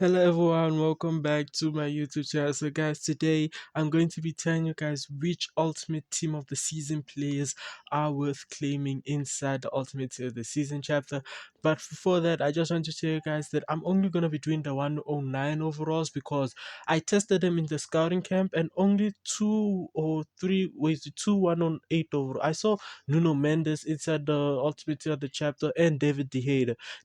Hello everyone, welcome back to my YouTube channel. So guys, today I'm going to be telling you guys which ultimate team of the season players are worth claiming inside the ultimate team of the season chapter. But before that, I just want to tell you guys that I'm only going to be doing the 109 overalls because I tested them in the scouting camp and only two or three ways to two 108 overall. I saw Nuno Mendes inside the ultimate team of the chapter and David De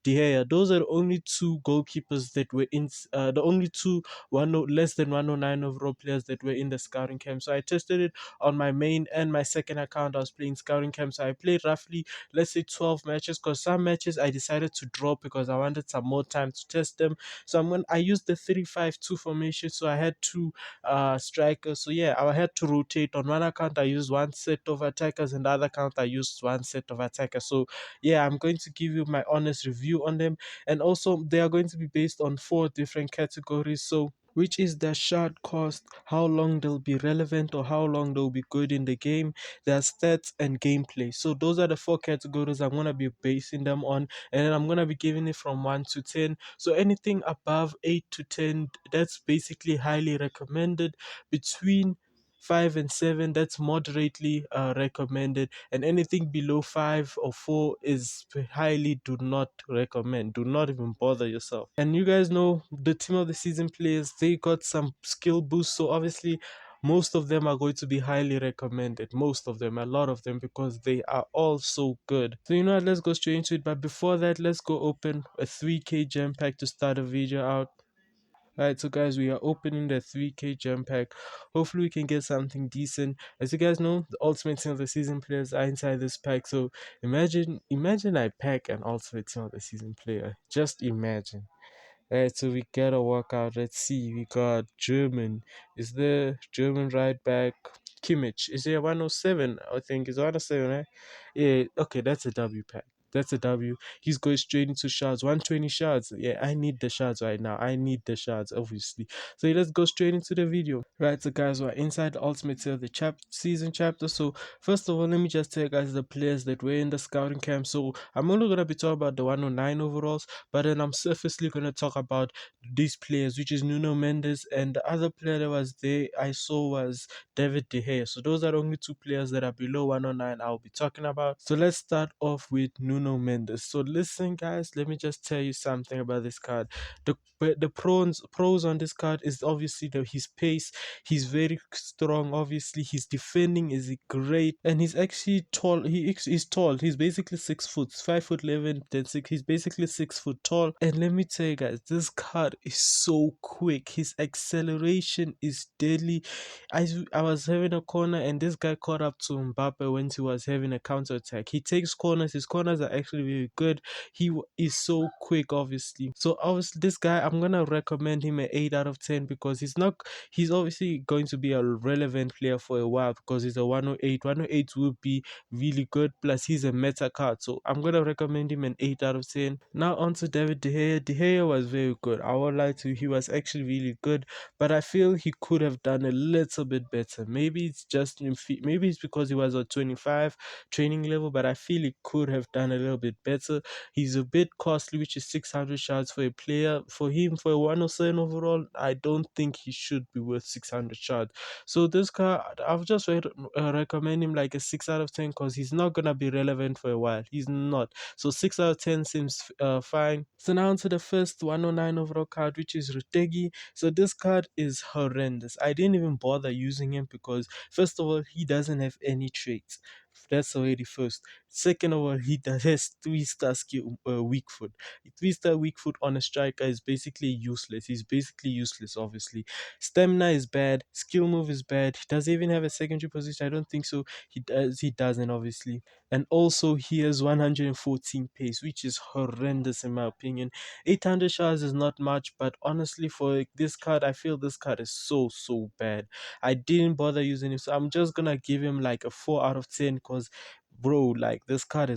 Gea. Those are the only two goalkeepers that were in, the only two less than 109 overall players that were in the scouting camp. So I tested it on my main and my second account. I was playing scouting camp, so I played roughly, let's say, 12 matches. Because some matches I decided to drop because I wanted some more time to test them. So I used the 3-5-2 formation. So I had two strikers. So yeah, I had to rotate. On one account I used one set of attackers, and the other account I used one set of attackers. So yeah, I'm going to give you my honest review on them, and also they are going to be based on four different categories. So which is their shot cost, how long they'll be relevant or how long they'll be good in the game, their stats and gameplay. So those are the four categories I'm gonna be basing them on, and then I'm gonna be giving it from 1 to 10. So anything above 8 to 10, that's basically highly recommended. Between 5 and 7, that's moderately recommended, and anything below 5 or 4 is highly do not recommend. Do not even bother yourself. And you guys know the team of the season players, they got some skill boosts, so obviously most of them are going to be highly recommended. Most of them, a lot of them, because they are all so good. So you know what, let's go straight into it. But before that, let's go open a 3k gem pack to start a video out. Alright, so guys, we are opening the 3k gem pack. Hopefully we can get something decent. As you guys know, the ultimate team of the season players are inside this pack. So imagine I pack an ultimate team of the season player. Just imagine. Alright, so we got a workout. Let's see. We got German. Is the German right back? Kimmich. Is there 107? I think it's 107, right? Yeah, okay, that's a W pack. That's a W. He's going straight into shots. 120 shots. Yeah, I need the shots right now. I need the shots, obviously. So let's go straight into the video. Right, so guys, we're inside the ultimate of the season chapter. So first of all, let me just tell you guys the players that were in the scouting camp. So I'm only gonna be talking about the 109 overalls, but then I'm surfacely gonna talk about these players, which is Nuno Mendes, and the other player that was there I saw was David De Gea. So those are the only two players that are below 109 I'll be talking about. So let's start off with Nuno Mendes. So listen, guys, let me just tell you something about this card. The pros on this card is obviously his pace. He's very strong. Obviously, his defending is great, and he's actually tall. He's tall. He's basically 6 foot, 5 foot 11, then 6. He's basically 6 foot tall. And let me tell you guys, this card is so quick. His acceleration is deadly. I was having a corner, and this guy caught up to Mbappe when he was having a counter attack. He takes corners. His corners are actually very good. Is so quick, obviously. So obviously, this guy, I'm gonna recommend him an 8 out of 10 because he's obviously going to be a relevant player for a while because he's a 108. 108 will be really good. Plus, he's a meta card, so I'm gonna recommend him an 8 out of 10. Now on to David De Gea. De Gea was very good. I won't lie to you, he was actually really good, but I feel he could have done a little bit better. Maybe it's just maybe it's because he was a 25 training level, but I feel he could have done a little bit better. He's a bit costly, which is 600 shots for a player. For him, for a 107 overall, I don't think he should be worth 600 shots. So this guy, I've just recommend him like a 6 out of 10 because he's not gonna be relevant for a while. He's not. So 6 out of 10 seems fine. So now on to the first 109 overall card, which is ReteGUI. So this card is horrendous. I didn't even bother using him because first of all, he doesn't have any traits. That's already first. Second of all, has 3-star skill weak foot. 3-star weak foot on a striker is basically useless. He's basically useless, obviously. Stamina is bad. Skill move is bad. He doesn't even have a secondary position. I don't think so. He does. He doesn't, obviously. And also, he has 114 pace, which is horrendous in my opinion. 800 shots is not much, but honestly, for this card, I feel this card is so bad. I didn't bother using it, so I'm just gonna give him like a 4 out of 10 because bro, like this card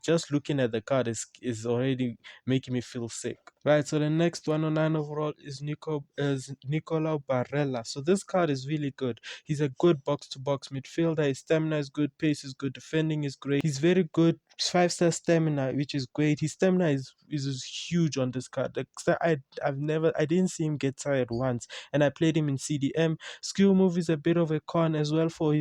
just looking at the card is already making me feel sick. Right, so the next 109 overall is Nicola Barella. So this card is really good. He's a good box to box midfielder. His stamina is good, pace is good, defending is great. He's very good, 5-star stamina, which is great. His stamina is huge on this card. Like, I didn't see him get tired once, and I played him in CDM. Skill move is a bit of a con as well for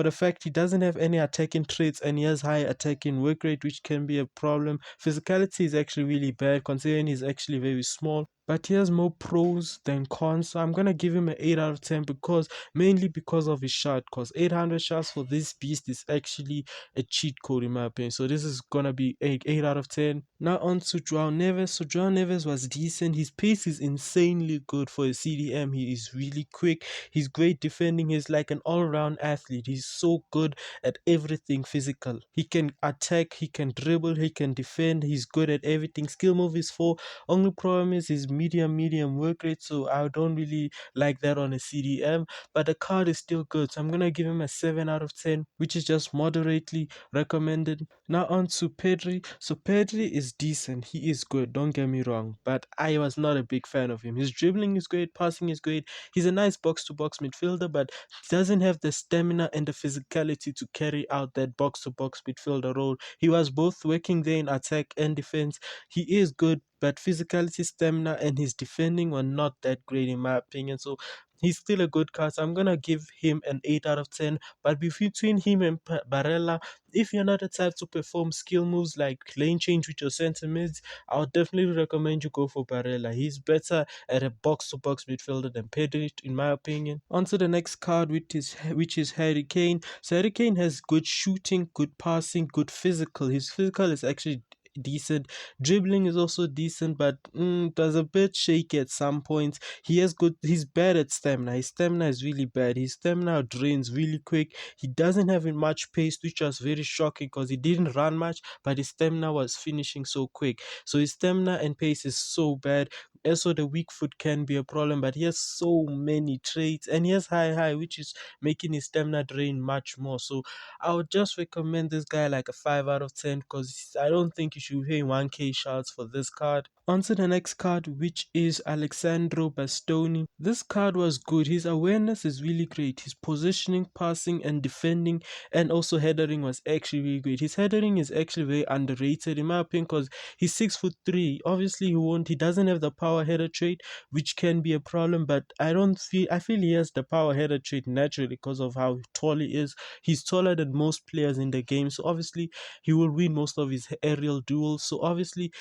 the fact he doesn't have any attacking traits and he has high attacking work rate, which can be a problem. Physicality is actually really bad considering he's actually very small, but he has more pros than cons. So I'm gonna give him an 8 out of 10 mainly because of his shot. Because 800 shots for this beast is actually a cheat code in my opinion. So this is gonna be 8 out of 10. Now on to Joao Neves. So Joao Neves was decent. His pace is insanely good for a CDM. He is really quick. He's great defending. He's like an all-round athlete. He's so good at everything physical. He can attack, he can dribble, he can defend. He's good at everything. Skill move is 4. Only problem is his medium work rate. So I don't really like that on a CDM. But the card is still good. So I'm gonna give him a 7 out of 10, which is just moderately recommended. Now on to Pedri. So Pedri is decent. He is good. Don't get me wrong. But I was not a big fan of him. His dribbling is great. Passing is great. He's a nice box-to-box midfielder, but he doesn't have the stamina and the physicality to carry out that box-to-box midfielder role. He was both working there in attack and defense. He is good, but physicality, stamina, and his defending were not that great in my opinion. So he's still a good card. So I'm gonna give him an 8 out of 10. But between him and Barella, if you're not the type to perform skill moves like lane change with your center mids, I would definitely recommend you go for Barella. He's better at a box-to-box midfielder than Pedri, in my opinion. On to the next card, which is Harry Kane. So Harry Kane has good shooting, good passing, good physical. His physical is actually decent. Dribbling is also decent, but does a bit shaky at some points. He's bad at stamina. His stamina is really bad. His stamina drains really quick. He doesn't have much pace, which was very shocking because he didn't run much, but his stamina was finishing so quick. So his stamina and pace is so bad. Also, the weak foot can be a problem, but he has so many traits and he has high, which is making his stamina drain much more. So I would just recommend this guy like a 5 out of 10 because I don't think you should pay 1k shots for this card. On to the next card, which is Alexandro Bastoni. This card was good. His awareness is really great. His positioning, passing, and defending, and also headering was actually really great. His headering is actually very underrated in my opinion because he's 6'3". Obviously, he doesn't have the power header trait, which can be a problem. But I feel he has the power header trait naturally because of how tall he is. He's taller than most players in the game, so obviously he will win most of his aerial duels. So obviously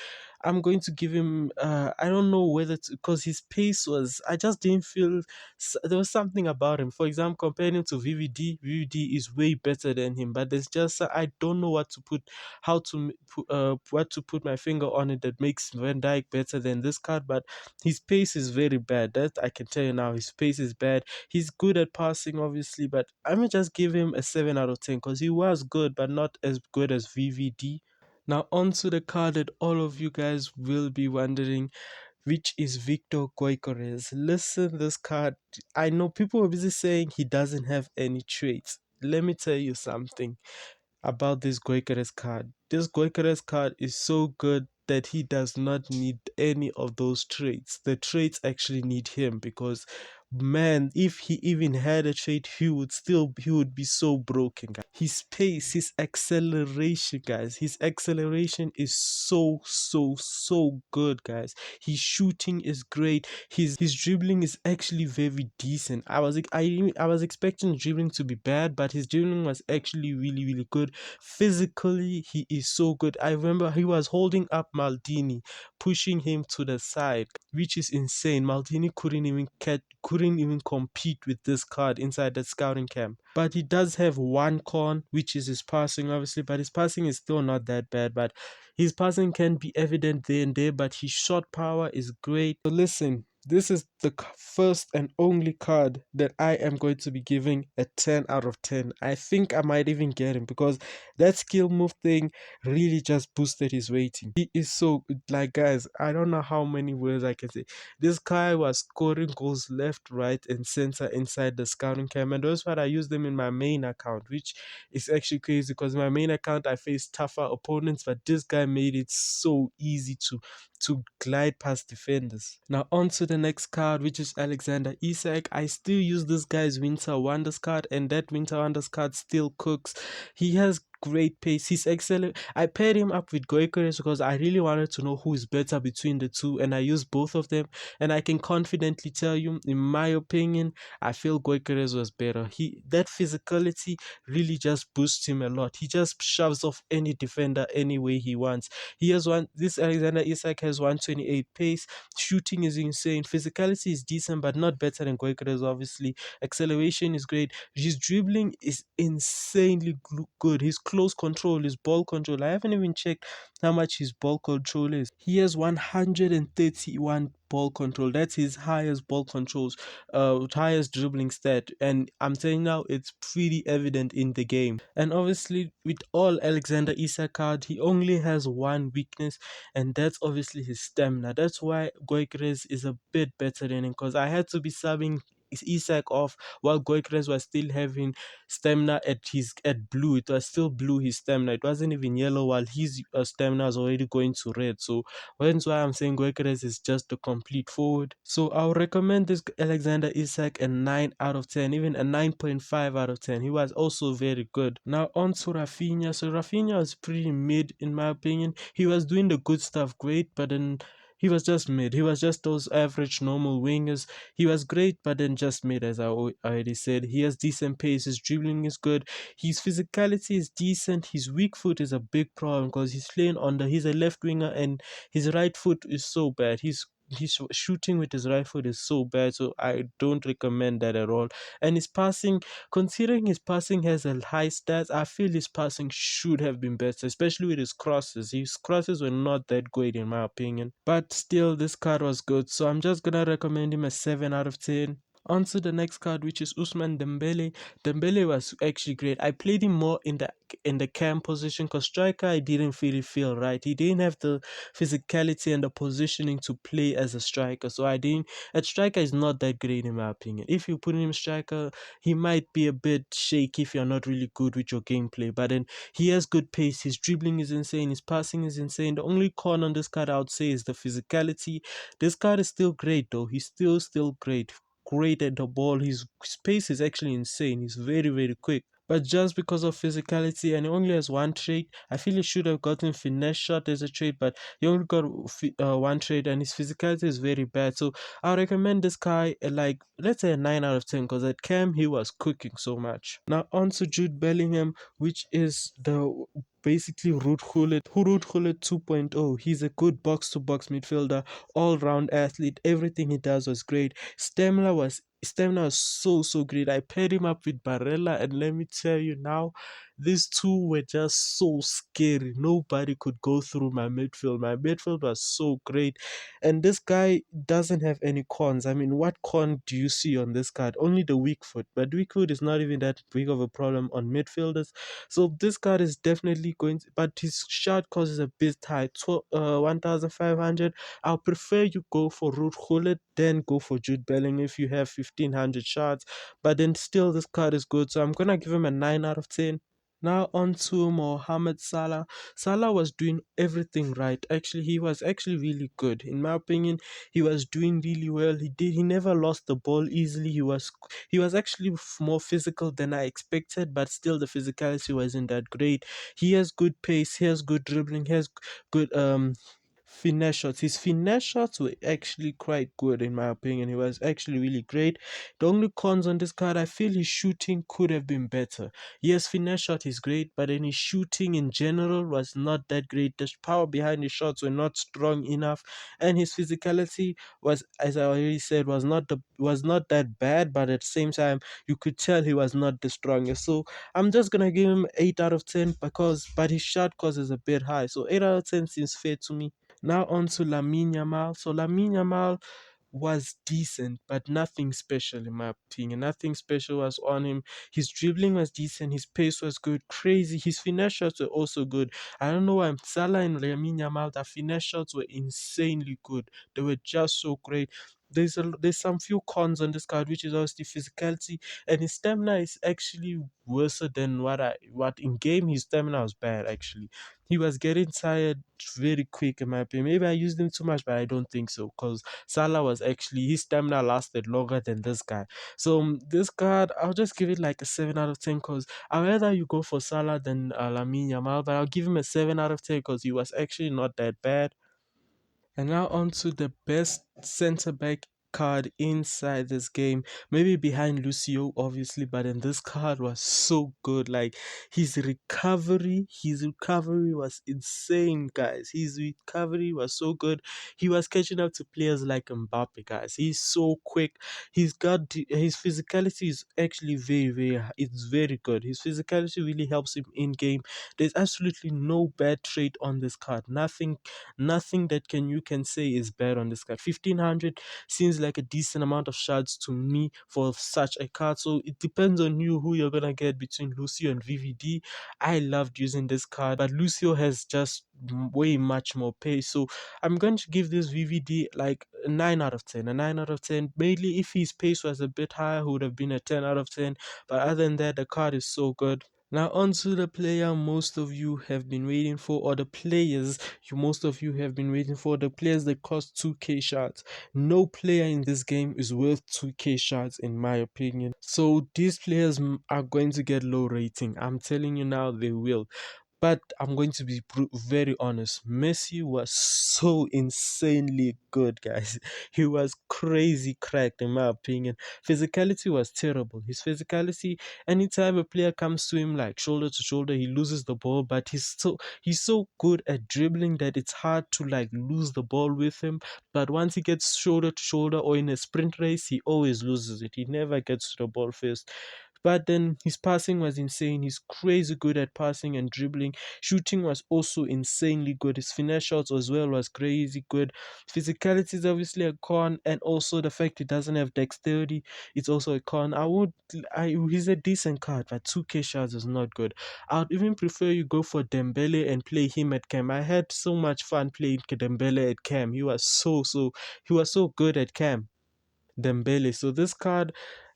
I'm going to give him I don't know whether because his pace was, I just didn't feel there was something about him. For example, comparing him to VVD is way better than him, but there's just I don't know what to put my finger on it that makes Van Dijk better than this card. But his pace is very bad, that I can tell you now. His pace is bad. He's good at passing obviously, but I'm gonna just give him a 7 out of 10 because he was good but not as good as VVD. Now on to the card that all of you guys will be wondering, which is Victor Gyökeres. Listen, this card, I know people are busy saying he doesn't have any traits. Let me tell you something about this Gyökeres card. This Gyökeres card is so good that he does not need any of those traits. The traits actually need him because, man, if he even had a trait, he would be so broken, guys. His pace, his acceleration, guys. His acceleration is so good, guys. His shooting is great. His dribbling is actually very decent. I was expecting dribbling to be bad, but his dribbling was actually really good. Physically, he is so good. I remember he was holding up Maldini, pushing him to the side, which is insane. Maldini couldn't even compete with this card inside the scouting camp. But he does have one con, which is his passing, obviously, but his passing is still not that bad. But his passing can be evident there and there, but his shot power is great. So listen, this is the first and only card that I am going to be giving a 10 out of 10. I think I might even get him because that skill move thing really just boosted his rating. He is so like, guys, I don't know how many words I can say. This guy was scoring goals left, right, and center inside the scouting camp, and those what I use them in my main account, which is actually crazy because in my main account I face tougher opponents, but this guy made it so easy to glide past defenders. Now on to the next card, which is Alexander Isak. I still use this guy's Winter Wonders card, and that Winter Wonders card still cooks. He has great pace. He's excellent. I paired him up with Gyökeres because I really wanted to know who is better between the two, and I used both of them. And I can confidently tell you, in my opinion, I feel Gyökeres was better. That physicality really just boosts him a lot. He just shoves off any defender any way he wants. He has one. This Alexander Isak has 128 pace. Shooting is insane. Physicality is decent, but not better than Gyökeres. Obviously, acceleration is great. His dribbling is insanely good. His close control, his ball control. I haven't even checked how much his ball control is. He has 131 ball control. That's his highest ball controls, highest dribbling stat. And I'm saying now it's pretty evident in the game. And obviously, with all Alexander Isak card, he only has one weakness, and that's obviously his stamina. That's why Gyökeres is a bit better than him, because I had to be subbing Isak off while Gyökeres was still having stamina at blue. It was still blue, his stamina. It wasn't even yellow, while his stamina was already going to red. So that's why I'm saying Gyökeres is just a complete forward. So I'll recommend this Alexander Isak a 9 out of 10, even a 9.5 out of 10. He was also very good. Now on to Raphinha. So Raphinha was pretty mid in my opinion. He was doing the good stuff great, but then he was just mid. He was just those average normal wingers. He was great, but then just mid, as I already said. He has decent pace. His dribbling is good. His physicality is decent. His weak foot is a big problem because he's playing under. He's a left winger, and his right foot is so bad. He's shooting with his right foot is so bad, so I don't recommend that at all. And his passing, considering his passing has a high stats, I feel his passing should have been better, especially with his crosses. His crosses were not that great in my opinion, but still this card was good, so I'm just gonna recommend him a 7 out of 10. On to the next card, which is Ousmane Dembélé. Dembélé was actually great. I played him more in the cam position because striker I didn't really feel right. He didn't have the physicality and the positioning to play as a striker. So I didn't. At striker is not that great in my opinion. If you put him striker, he might be a bit shaky if you're not really good with your gameplay. But then he has good pace. His dribbling is insane. His passing is insane. The only con on this card I would say is the physicality. This card is still great though. He's still great at the ball. His pace is actually insane. He's very quick. But just because of physicality and he only has one trait, I feel he should have gotten finesse shot as a trait, but he only got one trait and his physicality is very bad. So I recommend this guy like, let's say a 9 out of 10 because at cam he was cooking so much. Now on to Jude Bellingham, which is the basically Ruud Gullit 2.0. He's a good box-to-box midfielder, all-round athlete. Everything he does was great. Stamina was so great. I paired him up with Barella, and let me tell you now, these two were just so scary. Nobody could go through my midfield. My midfield was so great, and this guy doesn't have any cons. I mean, what con do you see on this card? Only the weak foot, but weak foot is not even that big of a problem on midfielders. So this card is definitely going to, but his shot cost is a bit high, 1,500. I'll prefer you go for Ruud Gullit then go for Jude Bellingham if you have 1,500 shots. But then still this card is good, so I'm gonna give him a 9 out of 10. Now on to Mohamed Salah. Salah was doing everything right. Actually, he was actually really good. In my opinion, he was doing really well. He never lost the ball easily. He was actually more physical than I expected, but still the physicality wasn't that great. He has good pace, he has good dribbling, he has good finesse shots. His finesse shots were actually quite good in my opinion. He was actually really great. The only cons on this card, I feel his shooting could have been better. Yes, finesse shot is great, but then his shooting in general was not that great. The power behind his shots were not strong enough, and his physicality was, as I already said, was not that bad. But at the same time, you could tell he was not the strongest. So I'm just gonna give him 8 out of 10 but his shot cost is a bit high. So 8 out of 10 seems fair to me. Now on to Lamine Yamal. So Lamine Yamal was decent, but nothing special in my opinion. Nothing special was on him. His dribbling was decent, his pace was good, crazy. His finesse shots were also good. I don't know why Salah and Lamine Yamal, the finesse shots were insanely good. They were just so great. There's some few cons on this card, which is obviously physicality, and his stamina is actually worse than what in game his stamina was bad actually. He was getting tired very quick in my opinion. Maybe I used him too much, but I don't think so, because Salah was actually, his stamina lasted longer than this guy. So this card, I'll just give it like a 7 out of 10, because I'd rather you go for Salah than Lamine Yamal, but I'll give him a 7 out of 10 because he was actually not that bad. And now on to the best center back card inside this game. Maybe behind Lucio, obviously, but then this card was so good. Like his recovery was insane, guys. His recovery was so good. He was catching up to players like Mbappé, guys. He's so quick. His physicality is actually it's very good. His physicality really helps him in game. There's absolutely no bad trait on this card. Nothing that you can say is bad on this card. 1500 seems like a decent amount of shards to me for such a card. So it depends on you who you're gonna get between Lucio and VVD. I loved using this card, but Lucio has just way much more pace. So I'm going to give this VVD like a 9 out of 10. A 9 out of 10. Mainly if his pace was a bit higher, it would have been a 10 out of 10. But other than that, the card is so good. Now on to the player most of you have been waiting for, or the players most of you have been waiting for, the players that cost 2k shards. No player in this game is worth 2k shards in my opinion. So these players are going to get low rating. I'm telling you now, they will. But I'm going to be very honest. Messi was so insanely good, guys. He was crazy cracked, in my opinion. Physicality was terrible. His physicality, anytime a player comes to him like shoulder to shoulder, he loses the ball. But he's so good at dribbling that it's hard to like lose the ball with him. But once he gets shoulder to shoulder or in a sprint race, he always loses it. He never gets to the ball first. But then his passing was insane. He's crazy good at passing and dribbling. Shooting was also insanely good. His finesse shots as well was crazy good. Physicality is obviously a con, and also the fact he doesn't have dexterity, it's also a con. He's a decent card, but 2k shards is not good. I'd even prefer you go for Dembele and play him at cam. I had so much fun playing Dembele at cam. He was so good at cam. Dembele. So this card,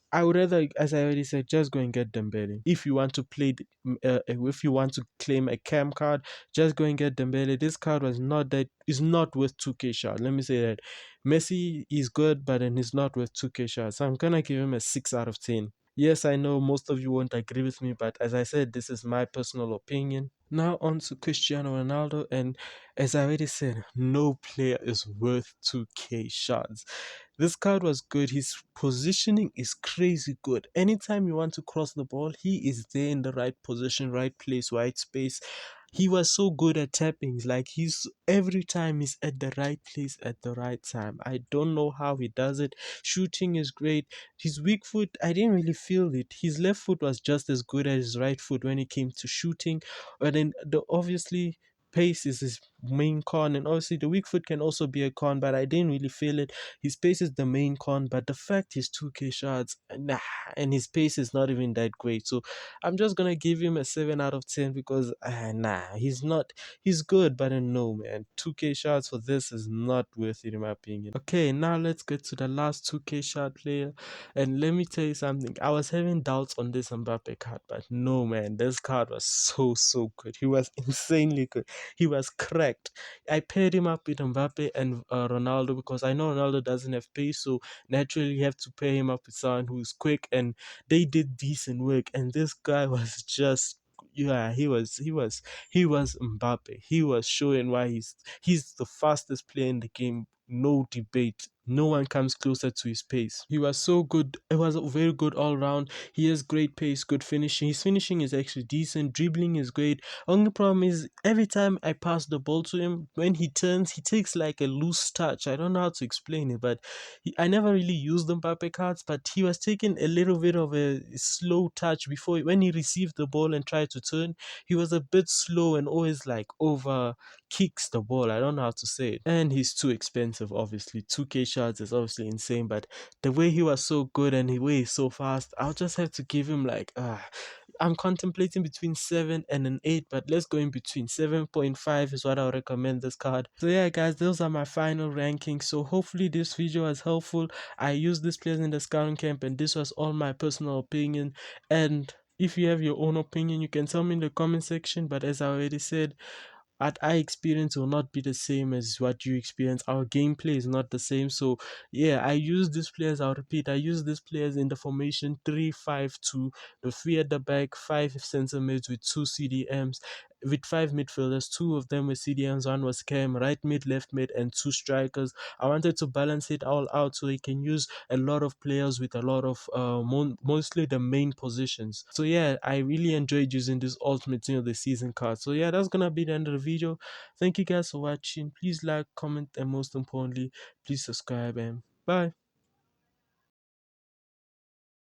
I would rather, as I already said, just go and get Dembele. If you want to if you want to claim a cam card, just go and get Dembele. This card is not worth 2k shard. Let me say that. Messi is good, but then he's not worth 2k shard. So I'm gonna give him a 6 out of 10. Yes, I know most of you won't agree with me, but as I said, this is my personal opinion. Now on to Cristiano Ronaldo, and as I already said, no player is worth 2k shards. This card was good. His positioning is crazy good. Anytime you want to cross the ball, he is there in the right position, right place, right space. He was so good at tappings. Like every time he's at the right place at the right time. I don't know how he does it. Shooting is great. His weak foot, I didn't really feel it. His left foot was just as good as his right foot when it came to shooting. But then obviously pace is his main con, and obviously the weak foot can also be a con, but I didn't really feel it. His pace is the main con, but the fact he's 2k shards, nah, and his pace is not even that great. So I'm just gonna give him a 7 out of 10 because nah, he's good, but no man, 2k shards for this is not worth it in my opinion. Okay, now let's get to the last 2k shard player, and let me tell you something. I was having doubts on this Mbappé card, but no man, this card was so good. He was insanely good. He was cracked. I paired him up with Mbappe and Ronaldo because I know Ronaldo doesn't have pace, so naturally you have to pair him up with someone who's quick, and they did decent work. And this guy was just, yeah, he was Mbappe. He was showing why he's the fastest player in the game. No debate. No one comes closer to his pace. He was so good. It was very good all round. He has great pace, good finishing. His finishing is actually decent. Dribbling is great. Only problem is every time I pass the ball to him, when he turns, he takes like a loose touch. I don't know how to explain it, but I never really used the Mbappe cards, but he was taking a little bit of a slow touch before when he received the ball and tried to turn. He was a bit slow and always like over kicks the ball. I don't know how to say it. And he's too expensive, obviously. 2k shots is obviously insane, but the way he was so good and the way he's so fast, I'll just have to give him like I'm contemplating between 7 and an 8, but let's go in between. 7.5 is what I would recommend this card. So yeah guys, those are my final rankings. So hopefully this video was helpful. I used these players in the scouting camp and this was all my personal opinion. And if you have your own opinion, you can tell me in the comment section. But as I already said, what I experience will not be the same as what you experience. Our gameplay is not the same. So yeah, I use these players, I'll repeat, I use these players in the formation 3-5-2, the 3 at the back, 5 center mids with 2 CDMs, with 5 midfielders. 2 of them were CDMs, 1 was cam, right mid, left mid, and 2 strikers. I wanted to balance it all out so he can use a lot of players with a lot of mostly the main positions. So yeah, I really enjoyed using this ultimate team of the season card. So yeah, that's gonna be the end of the video. Thank you guys for watching. Please like, comment, and most importantly, please subscribe, and bye.